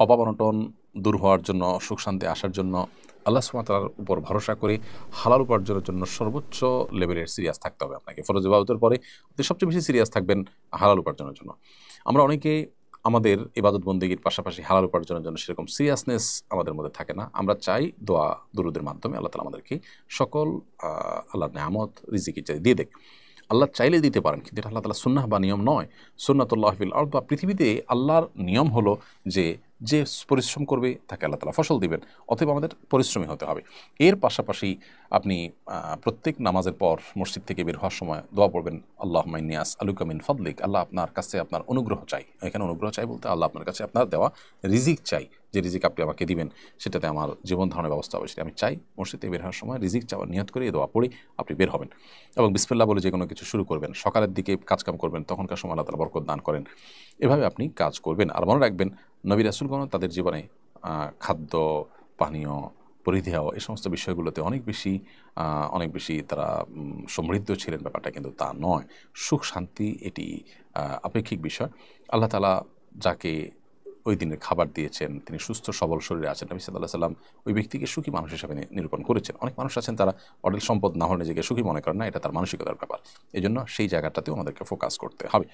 অভাব অনটন দূর হওয়ার জন্য, সুখ শান্তি আসার জন্য আল্লাহ সুবহানাহু ওয়া তাআলার উপর ভরসা করে হালাল উপার্জনের জন্য সর্বোচ্চ লেভেলের সিরিয়াস থাকতে হবে আপনাকে। ফরজ ইবাদতের পরে আপনি সবচেয়ে বেশি সিরিয়াস থাকবেন হালাল উপার্জনের জন্য। আমরা অনেকে আমাদের ইবাদত বন্দেগীর পাশাপাশি হালাল উপার্জনের জন্য সেরকম সিরিয়াসনেস আমাদের মধ্যে থাকে না। আমরা চাই দোয়া দুরুদের মাধ্যমে আল্লাহ তাআলা আমাদেরকে সকল আল্লাহর নেয়ামত রিজিক ইত্যাদি দিয়ে দেক। আল্লাহ চাইলে দিতে পারেন, কিন্তু এটা আল্লাহ তাআলার সুন্নাহ বা নিয়ম নয়। সুন্নাতুল্লাহ ফিল আরদ বা পৃথিবীতে আল্লাহর নিয়ম হলো যে যে পরিশ্রম করবে তাকে আল্লাহ তাআলা ফসল দিবেন। অতএব আমাদের পরিশ্রমী হতে হবে। এর পাশাপাশি আপনি প্রত্যেক নামাজের পর মসজিদ থেকে বের হওয়ার সময় দোয়া পড়বেন, আল্লাহুম্মা ইন্নী আসআলুকা মিন ফাদলিক। আল্লাহ আপনার কাছে আপনার অনুগ্রহ চাই। এখানে অনুগ্রহ চাই বলতে আল্লাহ আপনার কাছে আপনার দেওয়া রিজিক চাই। যে রিজিক আপনি আমাকে দিবেন সেটাতে আমার জীবন ধারণের ব্যবস্থা হবে, সেটা আমি চাই। মসজিদ থেকে বের হওয়ার সময় রিজিক চাওয়ার নিয়ত করে এই দোয়া পড়ি আপনি বের হবেন এবং বিসমিল্লাহ বলে যে কোনো কিছু শুরু করবেন। সকালের দিকে কাজকাম করবেন, তখনকার সময় আল্লাহ তাআলা বরকত দান করেন। এভাবে আপনি কাজ করবেন। আর মনে রাখবেন নবী রাসূলগণ তাদের জীবনে খাদ্য, পানীয়, পরিধেয় এই সমস্ত বিষয়গুলোতে অনেক বেশি তারা সমৃদ্ধ ছিলেন, ব্যাপারটা কিন্তু তা নয়। সুখ শান্তি এটি আপেক্ষিক বিষয়। আল্লাহ তাআলা যাকে ওই দিনের খাবার দিয়েছেন, তিনি সুস্থ সবল শরীরে আছেন, নবী সাল্লাল্লাহু আলাইহি ওয়াসাল্লাম ওই ব্যক্তিকে সুখী মানুষ হিসেবে নিরূপণ করেছেন। অনেক মানুষ আছেন তারা অঢেল সম্পদ না হলে নিজেকে সুখী মনে করেন না, এটা তার মানসিকতার ব্যাপার। এজন্য সেই জায়গাটাতেও আমাদেরকে ফোকাস করতে হবে।